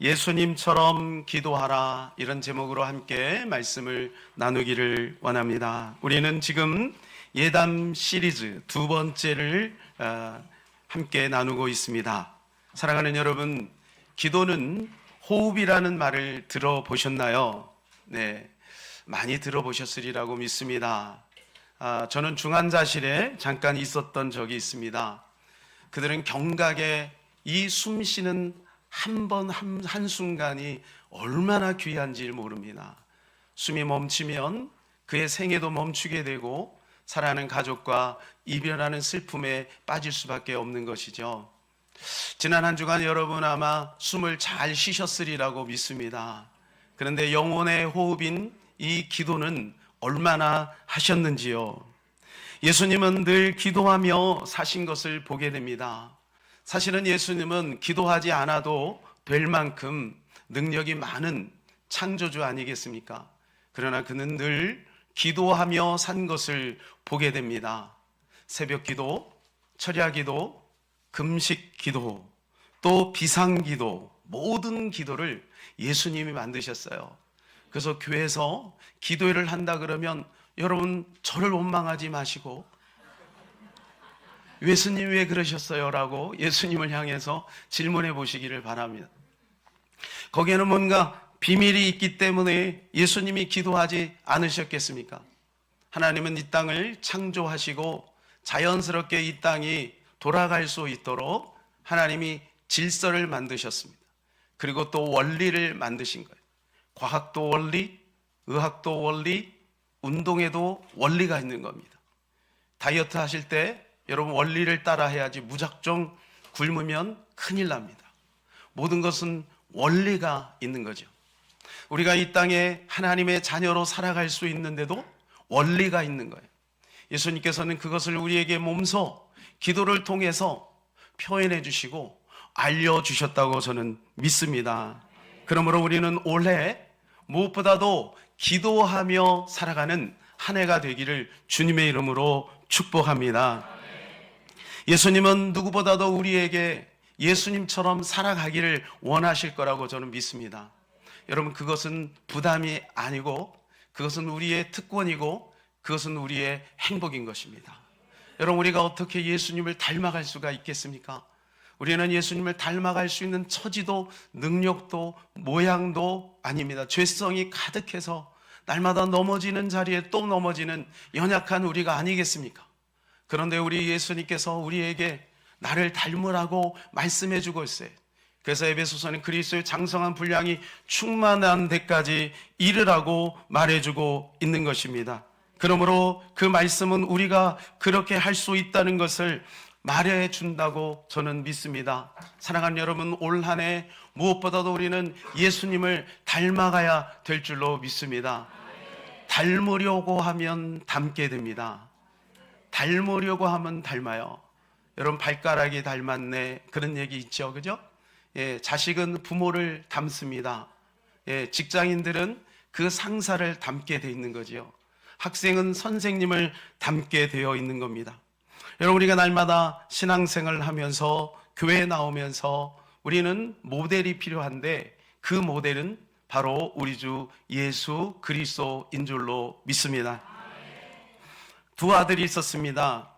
예수님처럼 기도하라, 이런 제목으로 함께 말씀을 나누기를 원합니다. 우리는 지금 예담 시리즈 두 번째를 함께 나누고 있습니다. 사랑하는 여러분, 기도는 호흡이라는 말을 들어보셨나요? 네, 많이 들어보셨으리라고 믿습니다. 저는 중환자실에 잠깐 있었던 적이 있습니다. 그들은 경각에 이 숨쉬는 한순간이 얼마나 귀한지 모릅니다. 숨이 멈추면 그의 생애도 멈추게 되고 사랑하는 가족과 이별하는 슬픔에 빠질 수밖에 없는 것이죠. 지난 한 주간 여러분 아마 숨을 잘 쉬셨으리라고 믿습니다. 그런데 영혼의 호흡인 이 기도는 얼마나 하셨는지요? 예수님은 늘 기도하며 사신 것을 보게 됩니다. 사실은 예수님은 기도하지 않아도 될 만큼 능력이 많은 창조주 아니겠습니까? 그러나 그는 늘 기도하며 산 것을 보게 됩니다. 새벽 기도, 철야 기도, 금식 기도, 또 비상 기도, 모든 기도를 예수님이 만드셨어요. 그래서 교회에서 기도회를 한다 그러면 여러분 저를 원망하지 마시고 예수님 왜 그러셨어요? 라고 예수님을 향해서 질문해 보시기를 바랍니다. 거기에는 뭔가 비밀이 있기 때문에 예수님이 기도하지 않으셨겠습니까? 하나님은 이 땅을 창조하시고 자연스럽게 이 땅이 돌아갈 수 있도록 하나님이 질서를 만드셨습니다. 그리고 또 원리를 만드신 거예요. 과학도 원리, 의학도 원리, 운동에도 원리가 있는 겁니다. 다이어트 하실 때 여러분 원리를 따라 해야지 무작정 굶으면 큰일 납니다. 모든 것은 원리가 있는 거죠. 우리가 이 땅에 하나님의 자녀로 살아갈 수 있는데도 원리가 있는 거예요. 예수님께서는 그것을 우리에게 몸소 기도를 통해서 표현해 주시고 알려주셨다고 저는 믿습니다. 그러므로 우리는 올해 무엇보다도 기도하며 살아가는 한 해가 되기를 주님의 이름으로 축복합니다. 예수님은 누구보다도 우리에게 예수님처럼 살아가기를 원하실 거라고 저는 믿습니다. 여러분, 그것은 부담이 아니고 그것은 우리의 특권이고 그것은 우리의 행복인 것입니다. 여러분, 우리가 어떻게 예수님을 닮아갈 수가 있겠습니까? 우리는 예수님을 닮아갈 수 있는 처지도 능력도 모양도 아닙니다. 죄성이 가득해서 날마다 넘어지는 자리에 또 넘어지는 연약한 우리가 아니겠습니까? 그런데 우리 예수님께서 우리에게 나를 닮으라고 말씀해 주고 있어요. 그래서 에베소서는 그리스도의 장성한 분량이 충만한 데까지 이르라고 말해주고 있는 것입니다. 그러므로 그 말씀은 우리가 그렇게 할 수 있다는 것을 말해준다고 저는 믿습니다. 사랑하는 여러분, 올 한 해 무엇보다도 우리는 예수님을 닮아가야 될 줄로 믿습니다. 닮으려고 하면 닮게 됩니다. 닮으려고 하면 닮아요. 여러분, 발가락이 닮았네, 그런 얘기 있죠, 그죠? 예, 자식은 부모를 닮습니다. 예, 직장인들은 그 상사를 닮게 돼 있는 거지요. 학생은 선생님을 닮게 되어 있는 겁니다. 여러분, 우리가 날마다 신앙생활을 하면서 교회에 나오면서 우리는 모델이 필요한데 그 모델은 바로 우리 주 예수 그리스도인 줄로 믿습니다. 두 아들이 있었습니다.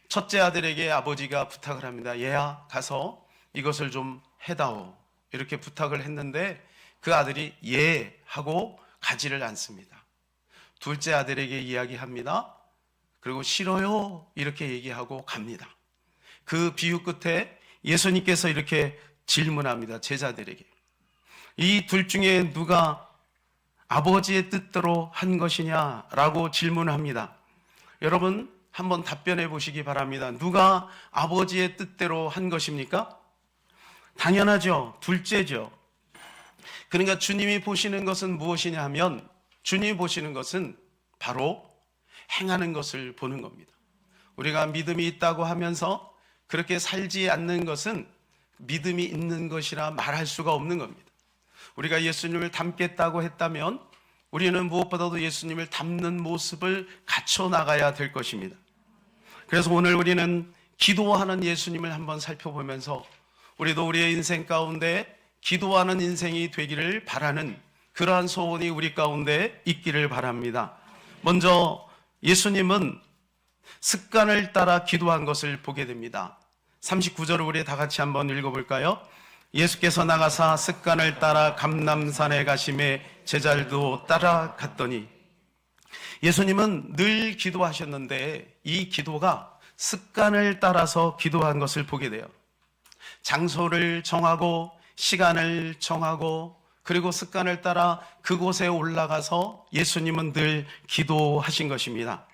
첫째 아들에게 아버지가 부탁을 합니다. 얘야, 가서 이것을 좀 해다오, 이렇게 부탁을 했는데 그 아들이 예 하고 가지를 않습니다. 둘째 아들에게 이야기합니다. 그리고 싫어요, 이렇게 얘기하고 갑니다. 그 비유 끝에 예수님께서 이렇게 질문합니다. 제자들에게. 이 둘 중에 누가 아버지의 뜻대로 한 것이냐라고 질문합니다. 여러분, 한번 답변해 보시기 바랍니다. 누가 아버지의 뜻대로 한 것입니까? 당연하죠. 둘째죠. 그러니까 주님이 보시는 것은 무엇이냐 하면 주님이 보시는 것은 바로 행하는 것을 보는 겁니다. 우리가 믿음이 있다고 하면서 그렇게 살지 않는 것은 믿음이 있는 것이라 말할 수가 없는 겁니다. 우리가 예수님을 닮겠다고 했다면 우리는 무엇보다도 예수님을 닮는 모습을 갖춰 나가야 될 것입니다. 그래서 오늘 우리는 기도하는 예수님을 한번 살펴보면서 우리도 우리의 인생 가운데 기도하는 인생이 되기를 바라는 그러한 소원이 우리 가운데 있기를 바랍니다. 먼저 예수님은 습관을 따라 기도한 것을 보게 됩니다. 39절을 우리 다 같이 한번 읽어볼까요? 예수께서 나가사 습관을 따라 감람산에 가심에 제자들도 따라갔더니, 예수님은 늘 기도하셨는데 이 기도가 습관을 따라서 기도한 것을 보게 돼요. 장소를 정하고 시간을 정하고 그리고 습관을 따라 그곳에 올라가서 예수님은 늘 기도하신 것입니다.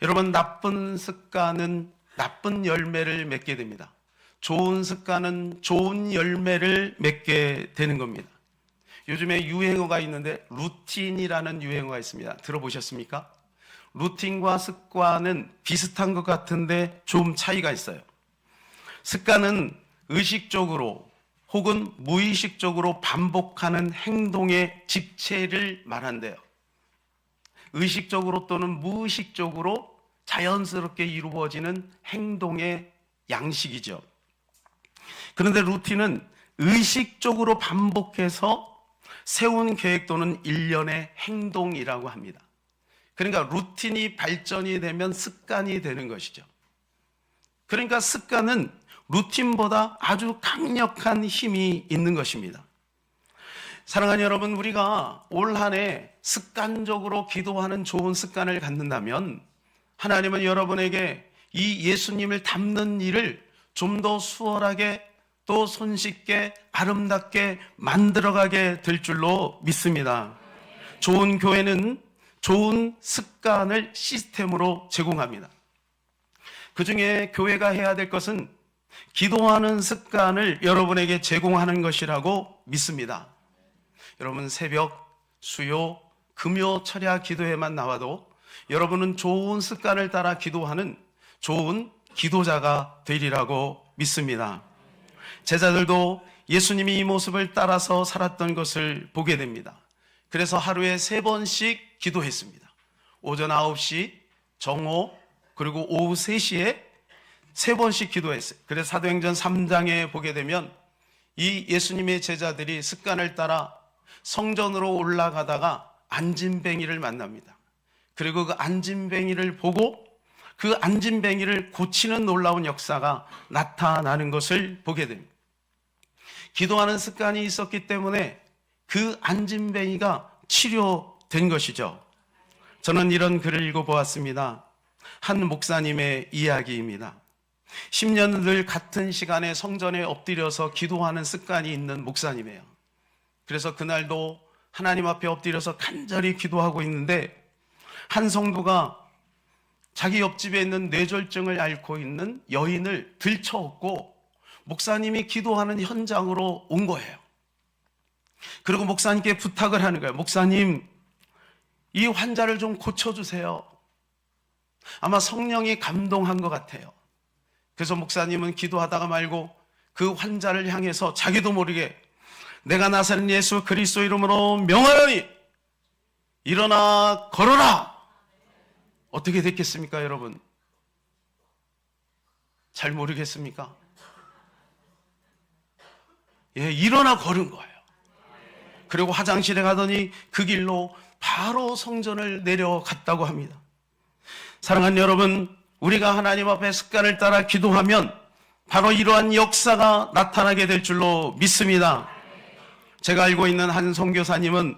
여러분, 나쁜 습관은 나쁜 열매를 맺게 됩니다. 좋은 습관은 좋은 열매를 맺게 되는 겁니다. 요즘에 유행어가 있는데 루틴이라는 유행어가 있습니다. 들어보셨습니까? 루틴과 습관은 비슷한 것 같은데 좀 차이가 있어요. 습관은 의식적으로 혹은 무의식적으로 반복하는 행동의 집체를 말한대요. 의식적으로 또는 무의식적으로 자연스럽게 이루어지는 행동의 양식이죠. 그런데 루틴은 의식적으로 반복해서 세운 계획 또는 일련의 행동이라고 합니다. 그러니까 루틴이 발전이 되면 습관이 되는 것이죠. 그러니까 습관은 루틴보다 아주 강력한 힘이 있는 것입니다. 사랑하는 여러분, 우리가 올 한 해 습관적으로 기도하는 좋은 습관을 갖는다면 하나님은 여러분에게 이 예수님을 닮는 일을 좀 더 수월하게 또 손쉽게 아름답게 만들어가게 될 줄로 믿습니다. 좋은 교회는 좋은 습관을 시스템으로 제공합니다. 그 중에 교회가 해야 될 것은 기도하는 습관을 여러분에게 제공하는 것이라고 믿습니다. 여러분, 새벽, 수요, 금요, 철야 기도회만 나와도 여러분은 좋은 습관을 따라 기도하는 좋은 기도자가 되리라고 믿습니다. 제자들도 예수님이 이 모습을 따라서 살았던 것을 보게 됩니다. 그래서 하루에 3번씩 기도했습니다. 오전 9시, 정오, 그리고 오후 3시에 3번씩 기도했어요. 그래서 사도행전 3장에 보게 되면 이 예수님의 제자들이 습관을 따라 성전으로 올라가다가 안진뱅이를 만납니다. 그리고 그 안진뱅이를 보고 그 안진뱅이를 고치는 놀라운 역사가 나타나는 것을 보게 됩니다. 기도하는 습관이 있었기 때문에 그 안진뱅이가 치료된 것이죠. 저는 이런 글을 읽어보았습니다. 한 목사님의 이야기입니다. 10년 늘 같은 시간에 성전에 엎드려서 기도하는 습관이 있는 목사님이에요. 그래서 그날도 하나님 앞에 엎드려서 간절히 기도하고 있는데 한 성도가 자기 옆집에 있는 뇌졸중을 앓고 있는 여인을 들쳐업고 목사님이 기도하는 현장으로 온 거예요. 그리고 목사님께 부탁을 하는 거예요. 목사님, 이 환자를 좀 고쳐주세요. 아마 성령이 감동한 것 같아요. 그래서 목사님은 기도하다가 말고 그 환자를 향해서 자기도 모르게 내가 나사렛 예수 그리스도 이름으로 명하노니 일어나 걸어라. 어떻게 됐겠습니까, 여러분? 잘 모르겠습니까? 예, 일어나 걸은 거예요. 그리고 화장실에 가더니 그 길로 바로 성전을 내려갔다고 합니다. 사랑하는 여러분, 우리가 하나님 앞에 습관을 따라 기도하면 바로 이러한 역사가 나타나게 될 줄로 믿습니다. 제가 알고 있는 한 선교사님은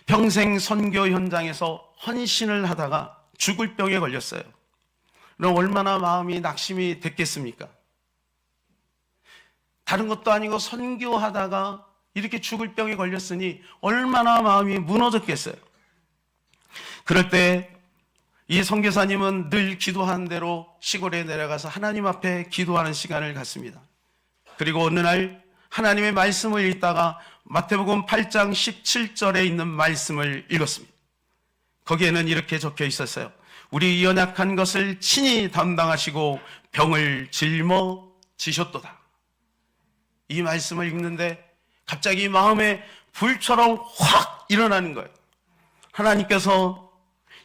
평생 선교 현장에서 헌신을 하다가 죽을 병에 걸렸어요. 그럼 얼마나 마음이 낙심이 됐겠습니까? 다른 것도 아니고 선교하다가 이렇게 죽을 병에 걸렸으니 얼마나 마음이 무너졌겠어요. 그럴 때 이 선교사님은 늘 기도하는 대로 시골에 내려가서 하나님 앞에 기도하는 시간을 갖습니다. 그리고 어느 날 하나님의 말씀을 읽다가 마태복음 8장 17절에 있는 말씀을 읽었습니다. 거기에는 이렇게 적혀 있었어요. 우리 연약한 것을 친히 담당하시고 병을 짊어지셨도다. 이 말씀을 읽는데 갑자기 마음에 불처럼 확 일어나는 거예요. 하나님께서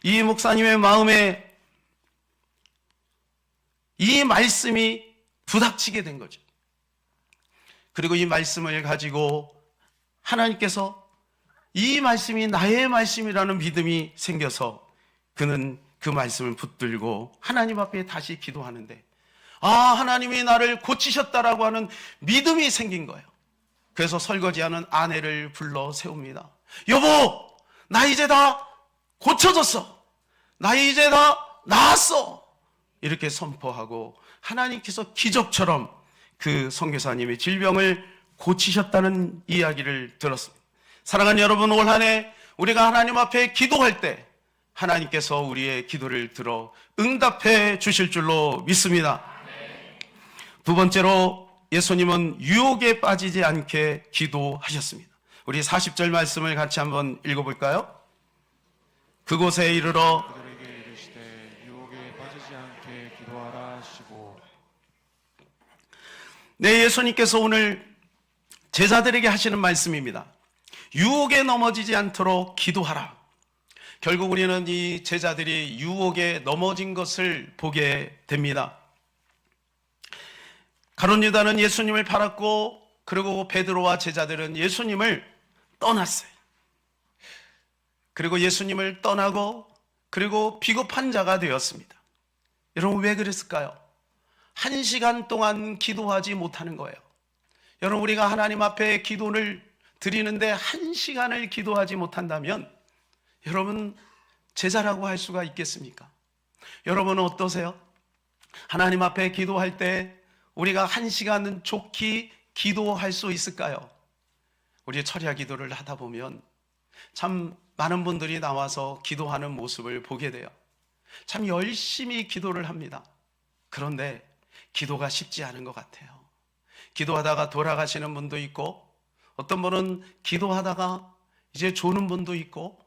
이 목사님의 마음에 이 말씀이 부닥치게 된 거죠. 그리고 이 말씀을 가지고 하나님께서 이 말씀이 나의 말씀이라는 믿음이 생겨서 그는 그 말씀을 붙들고 하나님 앞에 다시 기도하는데, 하나님이 나를 고치셨다라고 하는 믿음이 생긴 거예요. 그래서 설거지하는 아내를 불러 세웁니다. 여보, 나 이제 다 고쳐졌어. 나 이제 다 나았어. 이렇게 선포하고 하나님께서 기적처럼 그 선교사님의 질병을 고치셨다는 이야기를 들었습니다. 사랑하는 여러분, 올 한 해 우리가 하나님 앞에 기도할 때 하나님께서 우리의 기도를 들어 응답해 주실 줄로 믿습니다. 두 번째로 예수님은 유혹에 빠지지 않게 기도하셨습니다. 우리 40절 말씀을 같이 한번 읽어볼까요? 그곳에 이르러 그들에게 이르시되 유혹에 빠지지 않게 기도하라 하시고. 네, 예수님께서 오늘 제자들에게 하시는 말씀입니다. 유혹에 넘어지지 않도록 기도하라. 결국 우리는 이 제자들이 유혹에 넘어진 것을 보게 됩니다. 가룟 유다는 예수님을 팔았고, 그리고 베드로와 제자들은 예수님을 떠났어요. 그리고 예수님을 떠나고, 그리고 비겁한 자가 되었습니다. 여러분, 왜 그랬을까요? 1시간 동안 기도하지 못하는 거예요. 여러분, 우리가 하나님 앞에 기도를 드리는데 1시간을 기도하지 못한다면 여러분, 제자라고 할 수가 있겠습니까? 여러분은 어떠세요? 하나님 앞에 기도할 때 우리가 1시간은 좋게 기도할 수 있을까요? 우리 철야 기도를 하다 보면 참 많은 분들이 나와서 기도하는 모습을 보게 돼요. 참 열심히 기도를 합니다. 그런데 기도가 쉽지 않은 것 같아요. 기도하다가 돌아가시는 분도 있고, 어떤 분은 기도하다가 이제 조는 분도 있고,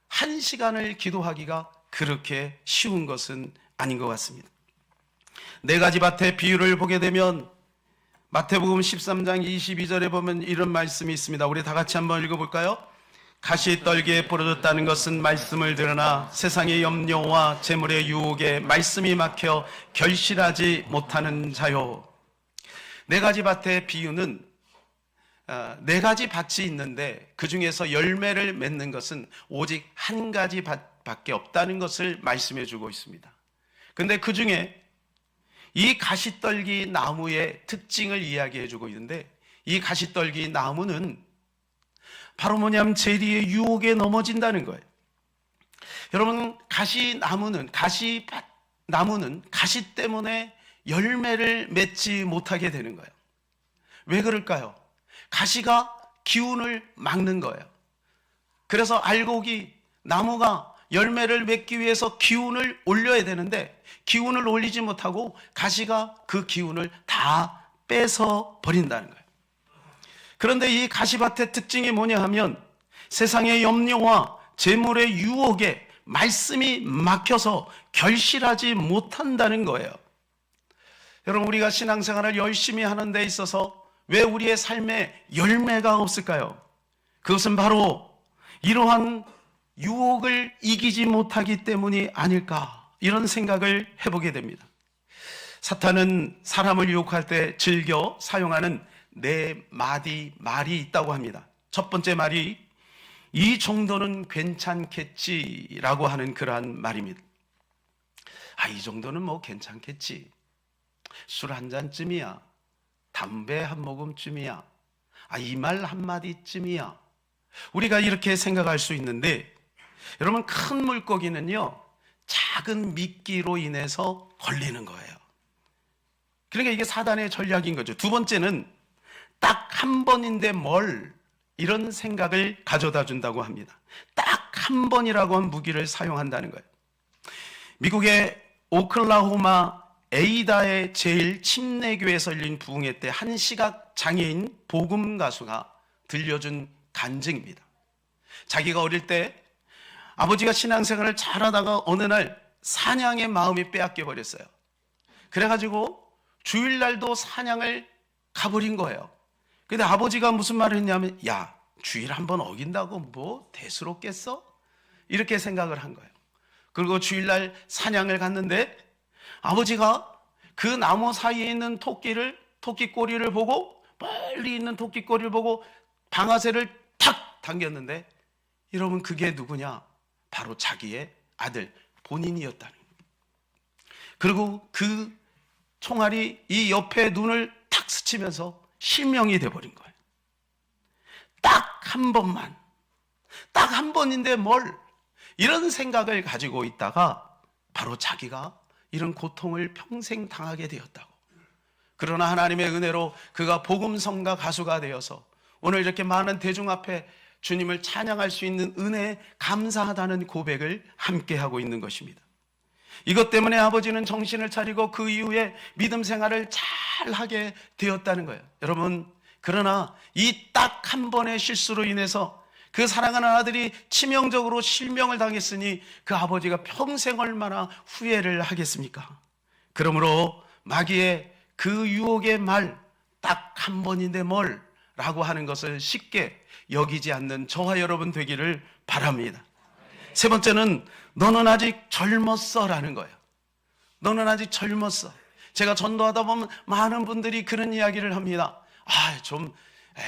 1시간을 기도하기가 그렇게 쉬운 것은 아닌 것 같습니다. 4가지 밭의 비유를 보게 되면 마태복음 13장 22절에 보면 이런 말씀이 있습니다. 우리 다 같이 한번 읽어볼까요? 가시떨기에 부러졌다는 것은 말씀을 들으나 세상의 염려와 재물의 유혹에 말씀이 막혀 결실하지 못하는 자요. 4가지 밭의 비유는 4가지 밭이 있는데 그 중에서 열매를 맺는 것은 오직 1가지 밭밖에 없다는 것을 말씀해 주고 있습니다. 근데 그 중에 이 가시떨기 나무의 특징을 이야기해 주고 있는데, 이 가시떨기 나무는 바로 뭐냐면 재리의 유혹에 넘어진다는 거예요. 여러분, 가시나무는 가시 때문에 열매를 맺지 못하게 되는 거예요. 왜 그럴까요? 가시가 기운을 막는 거예요. 그래서 알곡이, 나무가 열매를 맺기 위해서 기운을 올려야 되는데 기운을 올리지 못하고 가시가 그 기운을 다 뺏어 버린다는 거예요. 그런데 이 가시밭의 특징이 뭐냐 하면 세상의 염려와 재물의 유혹에 말씀이 막혀서 결실하지 못한다는 거예요. 여러분, 우리가 신앙생활을 열심히 하는 데 있어서 왜 우리의 삶에 열매가 없을까요? 그것은 바로 이러한 유혹을 이기지 못하기 때문이 아닐까, 이런 생각을 해보게 됩니다. 사탄은 사람을 유혹할 때 즐겨 사용하는 4마디 말이 있다고 합니다. 첫 번째 말이 이 정도는 괜찮겠지라고 하는 그러한 말입니다. 이 정도는 뭐 괜찮겠지. 술 한 잔쯤이야. 담배 한 모금쯤이야. 이 말 한마디쯤이야. 우리가 이렇게 생각할 수 있는데, 여러분, 큰 물고기는요 작은 미끼로 인해서 걸리는 거예요. 그러니까 이게 사단의 전략인 거죠. 두 번째는 딱 한 번인데 뭘, 이런 생각을 가져다 준다고 합니다. 딱 한 번이라고 한 무기를 사용한다는 거예요. 미국의 오클라호마 에이다의 제일 침례교에서 열린 부흥회 때 한 시각 장애인 복음 가수가 들려준 간증입니다. 자기가 어릴 때 아버지가 신앙생활을 잘하다가 어느 날 사냥의 마음이 빼앗겨 버렸어요. 그래가지고 주일날도 사냥을 가버린 거예요. 근데 아버지가 무슨 말을 했냐면, 야, 주일 한번 어긴다고 뭐 대수롭겠어? 이렇게 생각을 한 거예요. 그리고 주일날 사냥을 갔는데 아버지가 그 나무 사이에 있는 토끼 꼬리를 보고 멀리 있는 토끼꼬리를 보고 방아쇠를 탁 당겼는데, 여러분 그게 누구냐? 바로 자기의 아들 본인이었다는 거예요. 그리고 그 총알이 이 옆에 눈을 탁 스치면서 실명이 돼버린 거예요. 딱 한 번만, 딱 한 번인데 뭘, 이런 생각을 가지고 있다가 바로 자기가 이런 고통을 평생 당하게 되었다고. 그러나 하나님의 은혜로 그가 복음성가 가수가 되어서 오늘 이렇게 많은 대중 앞에 주님을 찬양할 수 있는 은혜에 감사하다는 고백을 함께 하고 있는 것입니다. 이것 때문에 아버지는 정신을 차리고 그 이후에 믿음 생활을 잘 하게 되었다는 거예요. 여러분, 그러나 이 딱 한 번의 실수로 인해서 그 사랑하는 아들이 치명적으로 실명을 당했으니 그 아버지가 평생 얼마나 후회를 하겠습니까? 그러므로 마귀의 그 유혹의 말, 딱 한 번인데 뭘 라고 하는 것을 쉽게 여기지 않는 저와 여러분 되기를 바랍니다. 세 번째는 너는 아직 젊었어 라는 거예요. 너는 아직 젊었어. 제가 전도하다 보면 많은 분들이 그런 이야기를 합니다.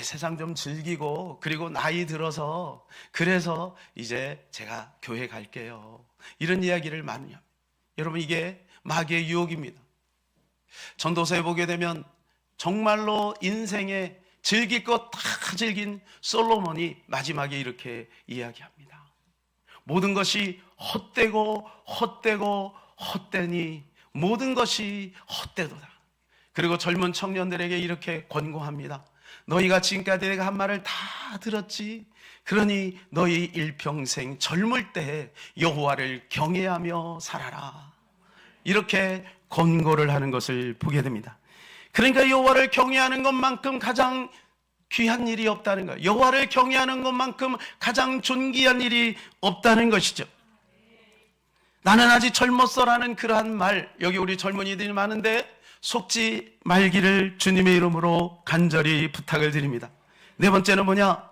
세상 좀 즐기고, 그리고 나이 들어서, 그래서 이제 제가 교회 갈게요. 이런 이야기를 많이 합니다. 여러분, 이게 마귀의 유혹입니다. 전도서에 보게 되면 정말로 인생에 즐길 것 다 즐긴 솔로몬이 마지막에 이렇게 이야기합니다. 모든 것이 헛되고 헛되고 헛되니 모든 것이 헛되도다. 그리고 젊은 청년들에게 이렇게 권고합니다. 너희가 지금까지 내가 한 말을 다 들었지? 그러니 너희 일평생 젊을 때 여호와를 경외하며 살아라. 이렇게 권고를 하는 것을 보게 됩니다. 그러니까 여호와를 경외하는 것만큼 가장 귀한 일이 없다는 거예요. 여호와를 경외하는 것만큼 가장 존귀한 일이 없다는 것이죠. 나는 아직 젊었어라는 그러한 말, 여기 우리 젊은이들이 많은데 속지 말기를 주님의 이름으로 간절히 부탁을 드립니다. 네 번째는 뭐냐?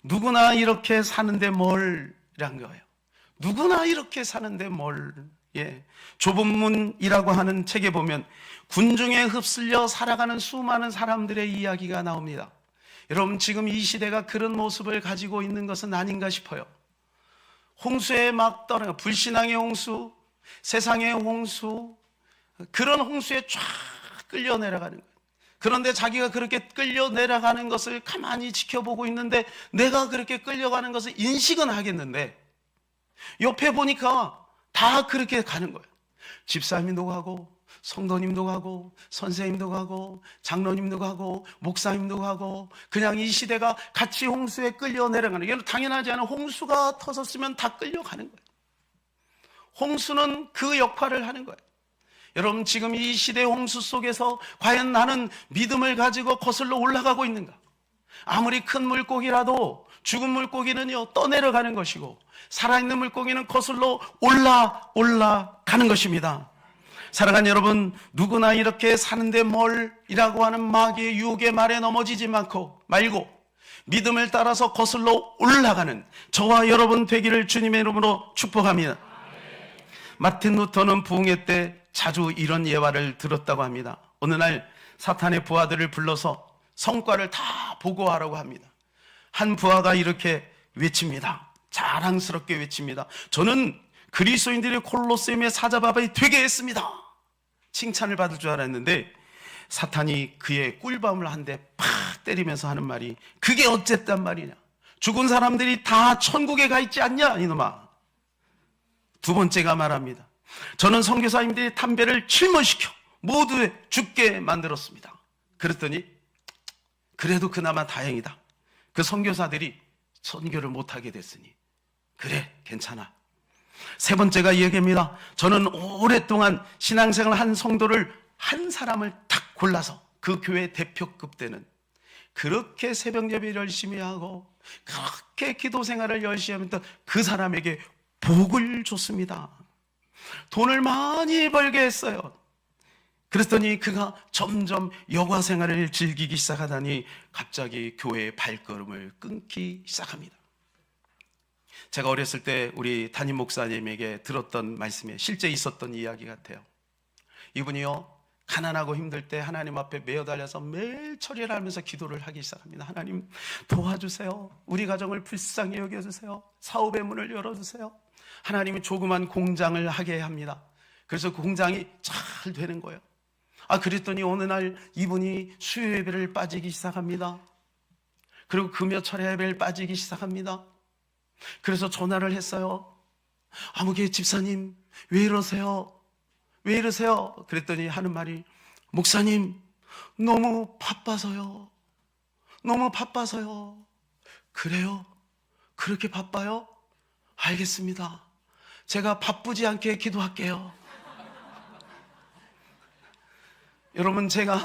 누구나 이렇게 사는데 뭘? 이란 거예요. 누구나 이렇게 사는데 뭘? 좁은 문이라고 하는 책에 보면 군중에 흡슬려 살아가는 수많은 사람들의 이야기가 나옵니다. 여러분, 지금 이 시대가 그런 모습을 가지고 있는 것은 아닌가 싶어요. 홍수에 막 떠나가, 불신앙의 홍수, 세상의 홍수, 그런 홍수에 쫙 끌려 내려가는 거예요. 그런데 자기가 그렇게 끌려 내려가는 것을 가만히 지켜보고 있는데, 내가 그렇게 끌려가는 것을 인식은 하겠는데 옆에 보니까 다 그렇게 가는 거예요. 집사님도 가고, 성도님도 가고, 선생님도 가고, 장로님도 가고, 목사님도 가고, 그냥 이 시대가 같이 홍수에 끌려 내려가는, 이건 당연하지 않은, 홍수가 터졌으면 다 끌려가는 거예요. 홍수는 그 역할을 하는 거예요. 여러분, 지금 이 시대 홍수 속에서 과연 나는 믿음을 가지고 거슬러 올라가고 있는가? 아무리 큰 물고기라도 죽은 물고기는요 떠내려가는 것이고, 살아있는 물고기는 거슬러 올라가는 것입니다. 사랑하는 여러분, 누구나 이렇게 사는데 뭘이라고 하는 마귀의 유혹의 말에 넘어지지 말고 믿음을 따라서 거슬러 올라가는 저와 여러분 되기를 주님의 이름으로 축복합니다. 마틴 루터는 부흥회 때 자주 이런 예화를 들었다고 합니다. 어느 날 사탄의 부하들을 불러서 성과를 다 보고하라고 합니다. 한 부하가 이렇게 외칩니다. 자랑스럽게 외칩니다. 저는 그리스도인들이 콜로세움의 사자바바에 되게 했습니다. 칭찬을 받을 줄 알았는데 사탄이 그의 꿀밤을 한 대 팍 때리면서 하는 말이, 그게 어쨌단 말이냐? 죽은 사람들이 다 천국에 가 있지 않냐 이놈아. 두 번째가 말합니다. 저는 선교사님들이 담배를 출몰시켜 모두 죽게 만들었습니다. 그랬더니 그래도 그나마 다행이다. 그 선교사들이 선교를 못하게 됐으니 그래 괜찮아. 세 번째가 이 얘기입니다. 저는 오랫동안 신앙생활 한 성도를, 한 사람을 딱 골라서 그 교회 대표급 되는, 그렇게 새벽 예배를 열심히 하고 그렇게 기도 생활을 열심히 하면 그 사람에게 복을 줬습니다. 돈을 많이 벌게 했어요. 그랬더니 그가 점점 여가 생활을 즐기기 시작하다니 갑자기 교회의 발걸음을 끊기 시작합니다. 제가 어렸을 때 우리 담임 목사님에게 들었던 말씀에 실제 있었던 이야기 같아요. 이분이요 가난하고 힘들 때 하나님 앞에 매어 달려서 매일 철야를 하면서 기도를 하기 시작합니다. 하나님 도와주세요. 우리 가정을 불쌍히 여겨주세요. 사업의 문을 열어주세요. 하나님이 조그만 공장을 하게 합니다. 그래서 그 공장이 잘 되는 거예요. 그랬더니 어느 날 이분이 수요 예배를 빠지기 시작합니다. 그리고 금요 철야 예배를 빠지기 시작합니다. 그래서 전화를 했어요. 아무개 집사님 왜 이러세요? 왜 이러세요? 그랬더니 하는 말이, 목사님 너무 바빠서요. 너무 바빠서요. 그래요? 그렇게 바빠요? 알겠습니다. 제가 바쁘지 않게 기도할게요. 여러분, 제가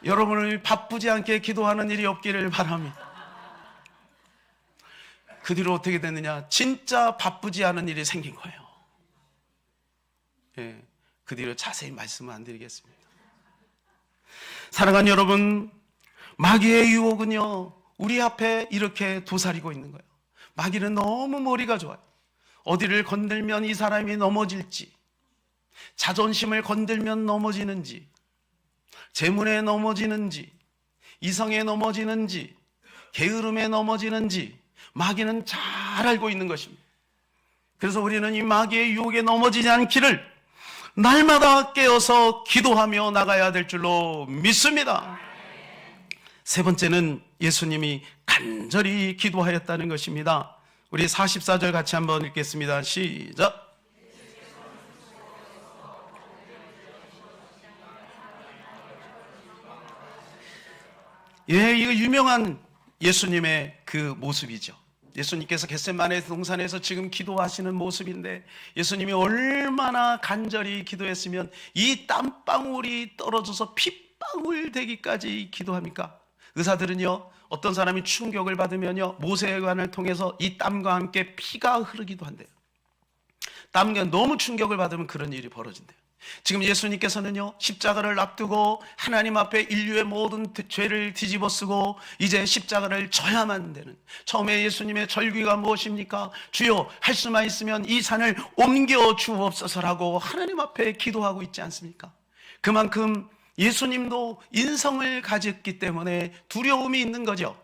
여러분을 바쁘지 않게 기도하는 일이 없기를 바랍니다. 그 뒤로 어떻게 됐느냐? 진짜 바쁘지 않은 일이 생긴 거예요. 예, 그 뒤로 자세히 말씀을 안 드리겠습니다. 사랑하는 여러분, 마귀의 유혹은요, 우리 앞에 이렇게 도사리고 있는 거예요. 마귀는 너무 머리가 좋아요. 어디를 건들면 이 사람이 넘어질지, 자존심을 건들면 넘어지는지, 재물에 넘어지는지, 이성에 넘어지는지, 게으름에 넘어지는지 마귀는 잘 알고 있는 것입니다. 그래서 우리는 이 마귀의 유혹에 넘어지지 않기를 날마다 깨어서 기도하며 나가야 될 줄로 믿습니다. 세 번째는 예수님이 간절히 기도하였다는 것입니다. 우리 44절 같이 한번 읽겠습니다. 시작. 예, 이거 유명한 예수님의 그 모습이죠. 예수님께서 겟세마네 동산에서 지금 기도하시는 모습인데, 예수님이 얼마나 간절히 기도했으면 이 땀방울이 떨어져서 핏방울 되기까지 기도합니까? 의사들은요, 어떤 사람이 충격을 받으면요, 모세관을 통해서 이 땀과 함께 피가 흐르기도 한대요. 땀과 너무 충격을 받으면 그런 일이 벌어진대요. 지금 예수님께서는요, 십자가를 앞두고 하나님 앞에 인류의 모든 죄를 뒤집어쓰고 이제 십자가를 져야만 되는, 처음에 예수님의 절규가 무엇입니까? 주여 할 수만 있으면 이 산을 옮겨 주옵소서라고 하나님 앞에 기도하고 있지 않습니까? 그만큼 예수님도 인성을 가졌기 때문에 두려움이 있는 거죠.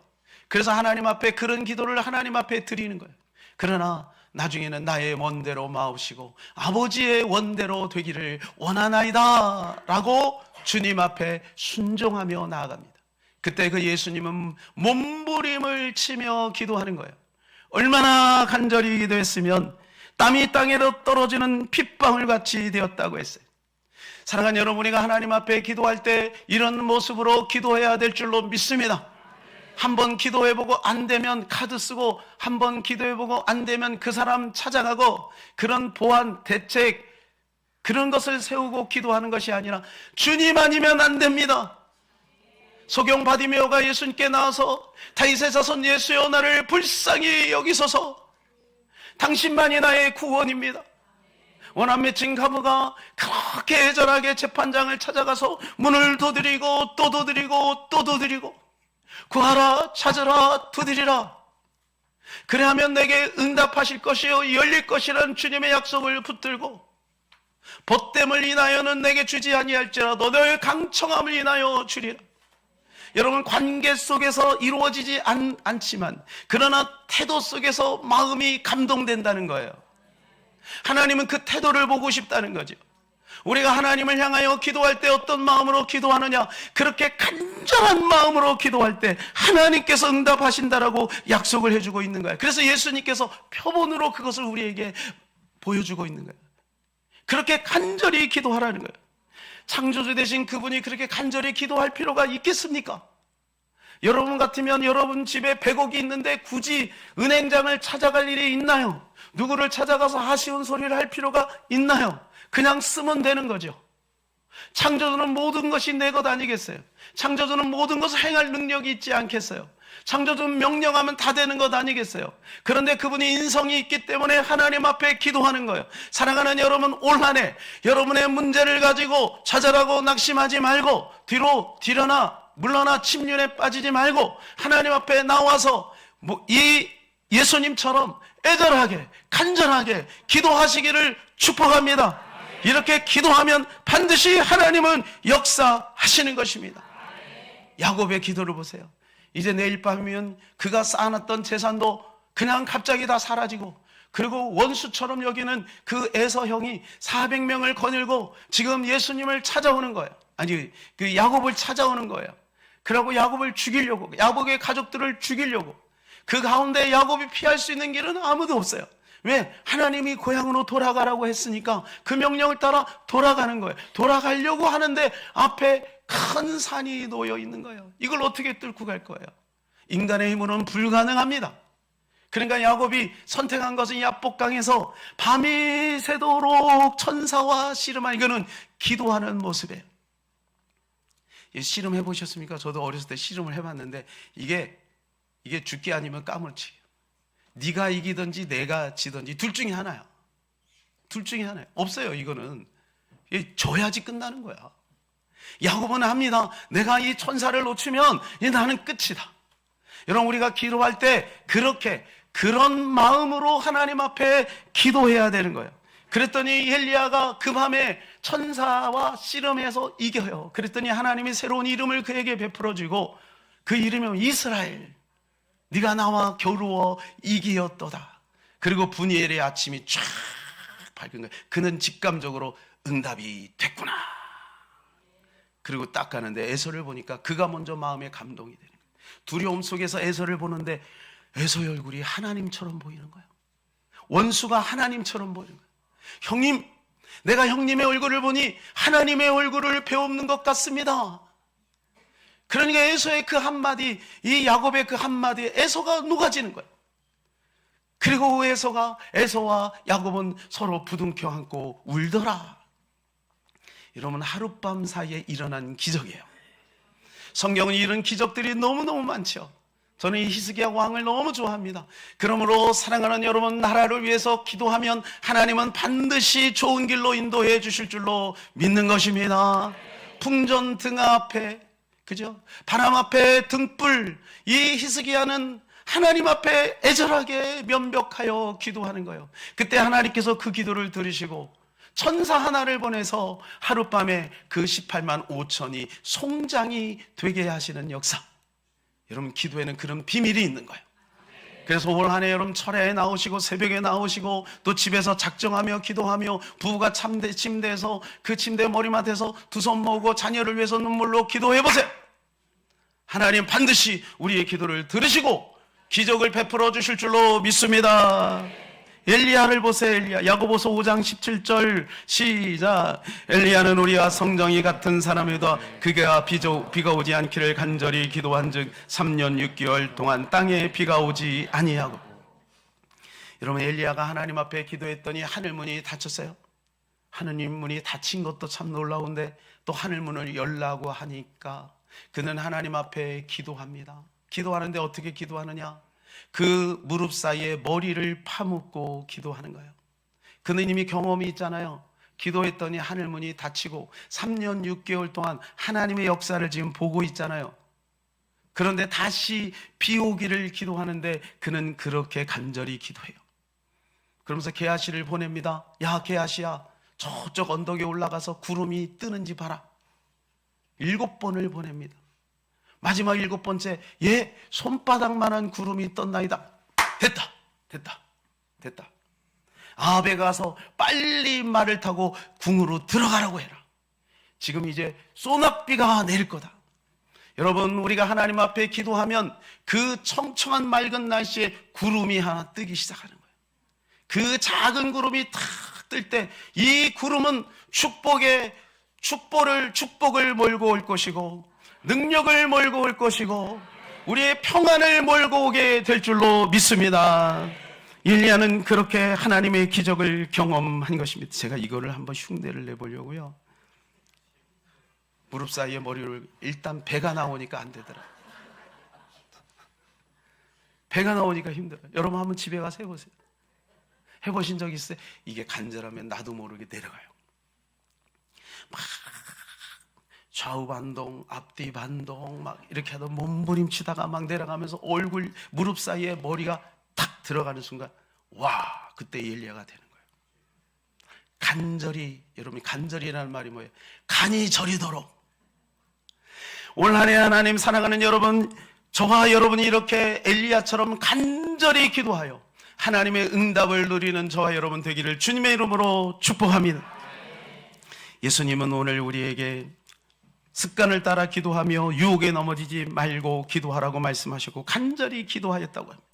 그래서 하나님 앞에 그런 기도를 하나님 앞에 드리는 거예요. 그러나 나중에는 나의 원대로 마옵시고 아버지의 원대로 되기를 원하나이다 라고 주님 앞에 순종하며 나아갑니다. 그때 그 예수님은 몸부림을 치며 기도하는 거예요. 얼마나 간절히 기도했으면 땀이 땅에로 떨어지는 핏방울같이 되었다고 했어요. 사랑하는 여러분, 우리가 하나님 앞에 기도할 때 이런 모습으로 기도해야 될 줄로 믿습니다. 한번 기도해보고 안 되면 카드 쓰고, 한번 기도해보고 안 되면 그 사람 찾아가고, 그런 보완, 대책, 그런 것을 세우고 기도하는 것이 아니라 주님 아니면 안 됩니다. 소경 바디메오가 예수님께 나와서 다윗의 자손 예수여 나를 불쌍히 여기소서, 당신만이 나의 구원입니다. 원한 맺힌 가부가 그렇게 애절하게 재판장을 찾아가서 문을 두드리고 또 두드리고 또 두드리고, 구하라 찾으라 두드리라, 그래하면 내게 응답하실 것이요 열릴 것이라는 주님의 약속을 붙들고, 벗됨을 인하여는 내게 주지 아니할지라도 너의 강청함을 인하여 주리라. 여러분, 관계 속에서 이루어지지 않지만 그러나 태도 속에서 마음이 감동된다는 거예요. 하나님은 그 태도를 보고 싶다는 거죠. 우리가 하나님을 향하여 기도할 때 어떤 마음으로 기도하느냐, 그렇게 간절한 마음으로 기도할 때 하나님께서 응답하신다라고 약속을 해주고 있는 거예요. 그래서 예수님께서 표본으로 그것을 우리에게 보여주고 있는 거예요. 그렇게 간절히 기도하라는 거예요. 창조주 되신 그분이 그렇게 간절히 기도할 필요가 있겠습니까? 여러분 같으면 여러분 집에 100억이 있는데 굳이 은행장을 찾아갈 일이 있나요? 누구를 찾아가서 아쉬운 소리를 할 필요가 있나요? 그냥 쓰면 되는 거죠. 창조주는 모든 것이 내 것 아니겠어요? 창조주는 모든 것을 행할 능력이 있지 않겠어요? 창조주는 명령하면 다 되는 것 아니겠어요? 그런데 그분이 인성이 있기 때문에 하나님 앞에 기도하는 거예요. 사랑하는 여러분, 올 한 해 여러분의 문제를 가지고 좌절하고 낙심하지 말고 뒤로나 물러나 침륜에 빠지지 말고 하나님 앞에 나와서 이 예수님처럼 애절하게 간절하게 기도하시기를 축복합니다. 이렇게 기도하면 반드시 하나님은 역사하시는 것입니다. 야곱의 기도를 보세요. 이제 내일 밤이면 그가 쌓아놨던 재산도 그냥 갑자기 다 사라지고, 그리고 원수처럼 여기는 그 에서 형이 400명을 거닐고 지금 예수님을 찾아오는 거예요. 아니, 그 야곱을 찾아오는 거예요. 그러고 야곱을 죽이려고, 야곱의 가족들을 죽이려고. 그 가운데 야곱이 피할 수 있는 길은 아무도 없어요. 왜? 하나님이 고향으로 돌아가라고 했으니까 그 명령을 따라 돌아가는 거예요. 돌아가려고 하는데 앞에 큰 산이 놓여 있는 거예요. 이걸 어떻게 뚫고 갈 거예요? 인간의 힘으로는 불가능합니다. 그러니까 야곱이 선택한 것은 야복강에서 밤이 새도록 천사와 씨름하는, 이거는 기도하는 모습이에요. 씨름 해보셨습니까? 저도 어렸을 때 씨름을 해봤는데 이게 죽기 아니면 까물치기. 네가 이기든지 내가 지든지 둘 중에 하나야. 둘 중에 하나야. 없어요. 이거는 져야지 끝나는 거야. 야곱은 합니다. 내가 이 천사를 놓치면 이제 나는 끝이다. 여러분, 우리가 기도할 때 그런 마음으로 하나님 앞에 기도해야 되는 거예요. 그랬더니 엘리야가 그 밤에 천사와 씨름해서 이겨요. 그랬더니 하나님이 새로운 이름을 그에게 베풀어주고, 그 이름은 이스라엘, 네가 나와 겨루어 이기었도다. 그리고 분이엘의 아침이 쫙 밝은 거예요. 그는 직감적으로 응답이 됐구나. 그리고 딱 가는데 에서를 보니까 그가 먼저 마음에 감동이 되는 거예요. 두려움 속에서 에서를 보는데 에서의 얼굴이 하나님처럼 보이는 거예요. 원수가 하나님처럼 보이는 거예요. 형님, 내가 형님의 얼굴을 보니 하나님의 얼굴을 배우는 것 같습니다. 그러니까 에서의 그 한마디, 이 야곱의 그 한마디에 에서가 녹아지는 거예요. 그리고 에서와 야곱은 서로 부둥켜 안고 울더라. 여러분, 하룻밤 사이에 일어난 기적이에요. 성경은 이런 기적들이 너무너무 많죠. 저는 이 히스기야 왕을 너무 좋아합니다. 그러므로 사랑하는 여러분, 나라를 위해서 기도하면 하나님은 반드시 좋은 길로 인도해 주실 줄로 믿는 것입니다. 풍전 등 앞에, 그죠? 바람 앞에 등불, 이 히스기야는 하나님 앞에 애절하게 면벽하여 기도하는 거예요. 그때 하나님께서 그 기도를 들으시고 천사 하나를 보내서 하룻밤에 그 18만 5천이 송장이 되게 하시는 역사. 여러분, 기도에는 그런 비밀이 있는 거예요. 그래서 올 한 해 여러분 철야에 나오시고 새벽에 나오시고 또 집에서 작정하며 기도하며, 부부가 침대에서 그 침대 머리맡에서 두 손 모으고 자녀를 위해서 눈물로 기도해 보세요. 하나님 반드시 우리의 기도를 들으시고 기적을 베풀어 주실 줄로 믿습니다. 엘리야를 보세요. 엘리야, 야고보서 5장 17절 시작. 엘리야는 우리와 성정이 같은 사람이다. 그가 비가 오지 않기를 간절히 기도한즉 3년 6개월 동안 땅에 비가 오지 아니하고. 여러분, 엘리야가 하나님 앞에 기도했더니 하늘 문이 닫혔어요. 하느님 문이 닫힌 것도 참 놀라운데 또 하늘 문을 열라고 하니까 그는 하나님 앞에 기도합니다. 기도하는데 어떻게 기도하느냐? 그 무릎 사이에 머리를 파묻고 기도하는 거예요. 그는 이미 경험이 있잖아요. 기도했더니 하늘문이 닫히고 3년 6개월 동안 하나님의 역사를 지금 보고 있잖아요. 그런데 다시 비 오기를 기도하는데 그는 그렇게 간절히 기도해요. 그러면서 게하시를 보냅니다. 야, 게하시야, 저쪽 언덕에 올라가서 구름이 뜨는지 봐라. 7번을 보냅니다. 마지막 7번째, 손바닥만한 구름이 떴나이다. 됐다. 아합에 가서 빨리 말을 타고 궁으로 들어가라고 해라. 지금 이제 소낙비가 내릴 거다. 여러분, 우리가 하나님 앞에 기도하면 그 청청한 맑은 날씨에 구름이 하나 뜨기 시작하는 거예요. 그 작은 구름이 탁 뜰 때 이 구름은 축복을 몰고 올 것이고 능력을 몰고 올 것이고 우리의 평안을 몰고 오게 될 줄로 믿습니다. 엘리야는 그렇게 하나님의 기적을 경험한 것입니다. 제가 이거를 한번 흉내를 내보려고요. 무릎 사이에 머리를, 일단 배가 나오니까 안 되더라. 배가 나오니까 힘들어요. 여러분 한번 집에 가서 해보세요. 해보신 적 있어요? 이게 간절하면 나도 모르게 내려가요. 막 좌우 반동, 앞뒤 반동 막 이렇게 하다 몸부림치다가 막 내려가면서 얼굴, 무릎 사이에 머리가 탁 들어가는 순간, 와, 그때 엘리야가 되는 거예요. 간절히, 여러분 간절히라는 말이 뭐예요? 간이 저리도록. 올 한 해 하나님 사랑하는 여러분, 저와 여러분이 이렇게 엘리야처럼 간절히 기도하여 하나님의 응답을 누리는 저와 여러분 되기를 주님의 이름으로 축복합니다. 예수님은 오늘 우리에게 습관을 따라 기도하며 유혹에 넘어지지 말고 기도하라고 말씀하셨고 간절히 기도하였다고 합니다.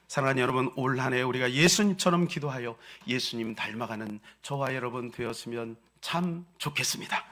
사랑하는 여러분, 올 한 해 우리가 예수님처럼 기도하여 예수님 닮아가는 저와 여러분 되었으면 참 좋겠습니다.